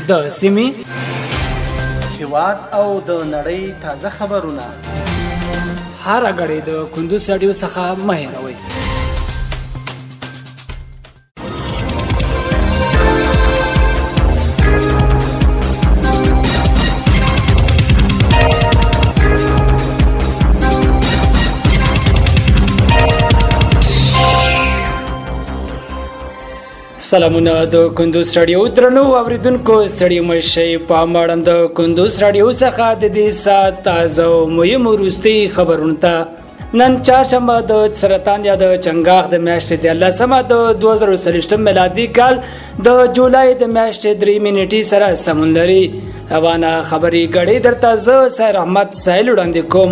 د سیمې هیواد او د نړۍ تازه خبرونه هر غړي د کندوز رادیو څخه مه هېروئ. سلامونه د کندوز رادیو درنو اوریدونکو ستړي مشئ په ماړم د کندوز رادیو څخه د دې سات تازه او مهم وروستي خبرونه ته نن چهارشنبه د سرطان یا د چنګاښ د میاشتې د 18مه د 2023 میلادي کال د جولای د میاشتې 3 منټې سره سمون لري. روانه خبري غړي درته زه سیر احمد سایل وړاندې کوم.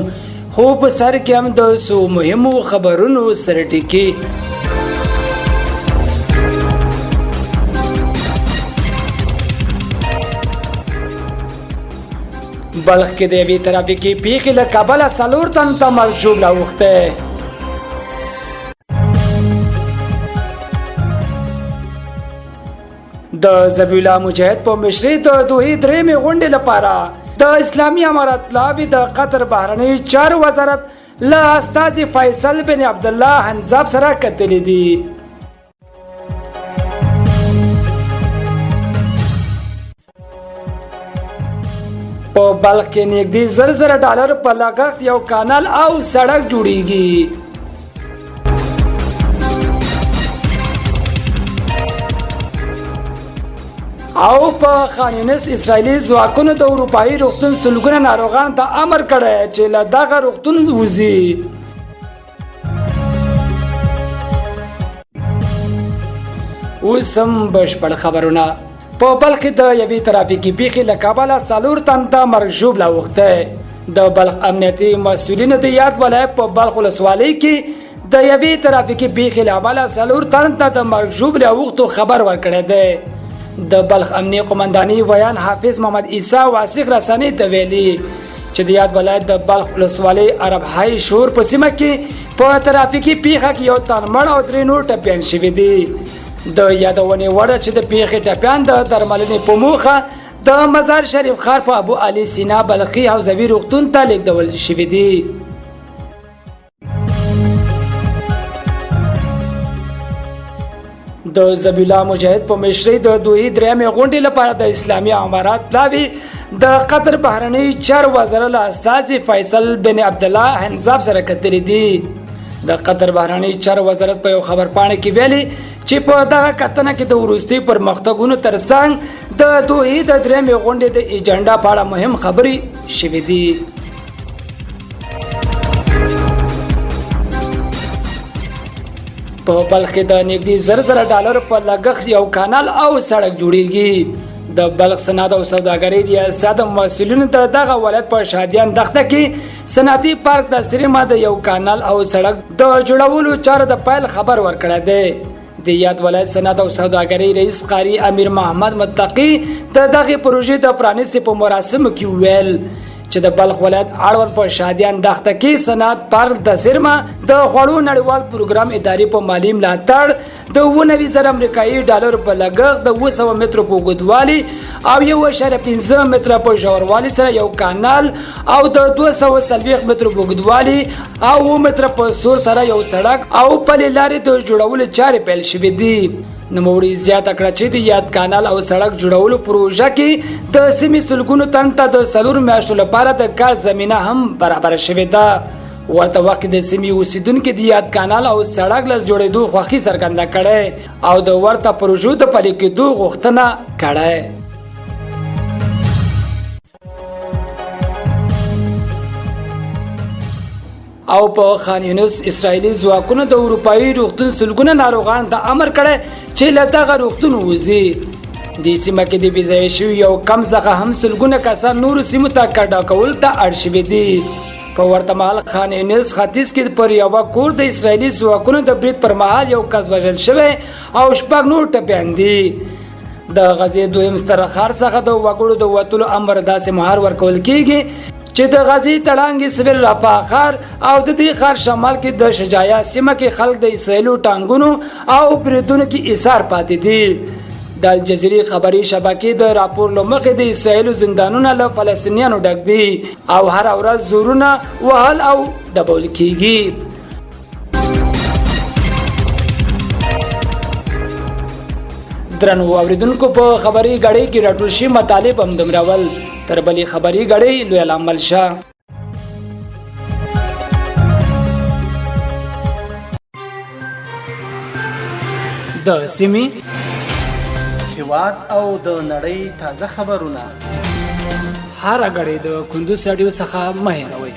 خو په سر کې هم د سو مهمو خبرونو سره ټکی. بلخ کې د یوې ترافیکي پیښې له کبله 4 تن ته مرګ ژوبله اوښتی. د ذبیح الله مجاهد په مشرۍ د دوحې درېیمې غونډې لپاره د اسلامي امارت پلاوي د قطر بهرنیو چارو وزارت له استازي فیصل بن عبدالله حنزاب سره کتلي دي. په بلخ کې نږدې $1,000 په لګښت یو کانال او سړک جوړیږي. او په خان یونس اسرائیلي ځواکونو د اروپایي روغتون سلګونه ناروغانو ته امر کړی چې له دغه روغتون وځي. اوس هم بشپړ خبرونه. په بلخ کې د یوې ترافیکي پیښې له کبله 4 تن ته مرګ ژوبله اوښتی. د بلخ امنیتي مسؤلینو د یاد ولایت په بلخ ولسوالۍ کې د یوې ترافیکي پیښې له امله 4 تن ته د مرګ ژوبلې اوښتو خبر ورکړی دی. د بلخ امنیې قمندانۍ ویان حافظ محمد عیسی واسق رسنۍ ته ویلي چې د یاد ولایت د بلخ ولسوالۍ عرب های شور په سیمه کې په ترافیکي پیښه کې یو تن مړ او 3 نور ټپیان شوي دي. د یادونې وړ چې د پیښې ټپیان د درملنې په موخه د مزار شریف ښار په ابو علي سینا بلخي حوزوي روغتون ته لیږدول شوي دي. د ذبیح الله مجاهد په مشرۍ د دوحې درېیمې غونډې لپاره د اسلامي امارات پلاوي د قطر بهرنیو چارو وزارت له استازي فیصل بن عبدالله حنزاب سره کتلي دي. د قطر بهرنیو چارو وزارت په یو خبرپاڼه کې ویلي چې په دغه کتنه کې د وروستي پرمختګونو ترڅنګ د دوحې د درېیمې غونډې د ایجنډا په اړه مهم خبرې شوې دي. په بلخ کې د نږدې $1,000 په لګښت یو کانال او سړک جوړیږي. د بلخ صنعت او سوداګرۍ ریاست مسؤلینو د دغه ولایت په شادیان دښته کې صنعتي پارک د سریما د یو کانال او سړک د جوړولو چارو د پیل خبر ورکړی دی. د یاد ولایت صنعت او سوداګرۍ رئیس قاری امیر محمد متقی د دغه پروژې د پرانیستې په مراسمو کې ویل چې د بلخ ولایت اړوند په شادیان دښته کې صنعت پارک د سرما د خوړو نړیوال پروګرام ادارې په مالی ملاتړ د $90,000 امریکایي په لګښت د 200 مترو په اوږدوالي او 1.5 متره په ژوروالي سره یو کانال او د 240 مترو په اوږدوالي او 1 متره په سور سره یو سړک او پلې لارې د جوړولو چارې پیل شوې دي. نوموړي زیاته کړه چې د یاد کانال او سړک جوړولو پروژه کې د سیمې سلګونو تن ته د 4 میاشتو لپاره د کار زمینه هم برابر شوې ده. ورته وخت د سیمې اوسیدونکو د یاد کانال او سړک له جوړېدو خوښي څرګنده کړې او د ورته پروژو د پلي کېدو غوښتنه کړې. او په خان یونس اسرائیلي ځواکونو د اروپایي روغتون سلګونه ناروغانو ته امر کړی چې له دغه روغتون وځي. د سیمه کې د بېځایه شوي یو کم څخه هم سلګونه کسان نورو سیمو ته کډه کولو ته اړ شوي دي. په ورته مهال خان یونس ختیځ کې پر یوه کور د اسرائیلي ځواکونو د برید پر مهال یو کس وژل شوی او 6 نور ټپیان دي. د غزې دویم ستره ښار څخه د وګړو د وتلو امر داسې مهار ورکول کیږي چې د غزې تړانګې سویل رفح ښار او د دې ښار شمال کې د شجاعیه سیمه کې خلک د اسرائیلو ټانګونو او بریدونو کې ایثار پاتې دي. د الجزیرې خبري شبکې د راپور لمخې د اسرایلو زندانونه له فلسطینیانو ډک دي او هر ورځ زورونه وهل او ډبول کیږي. درنو اوریدونکو په خبري غړې کې راټول شي مطالب هم دمرول تر بلې خبري غړې لوی عمل شه. د سیمې هیواد او د نړۍ تازه خبرونه هر غړې د کندوز رادیو څخه مه هېروئ.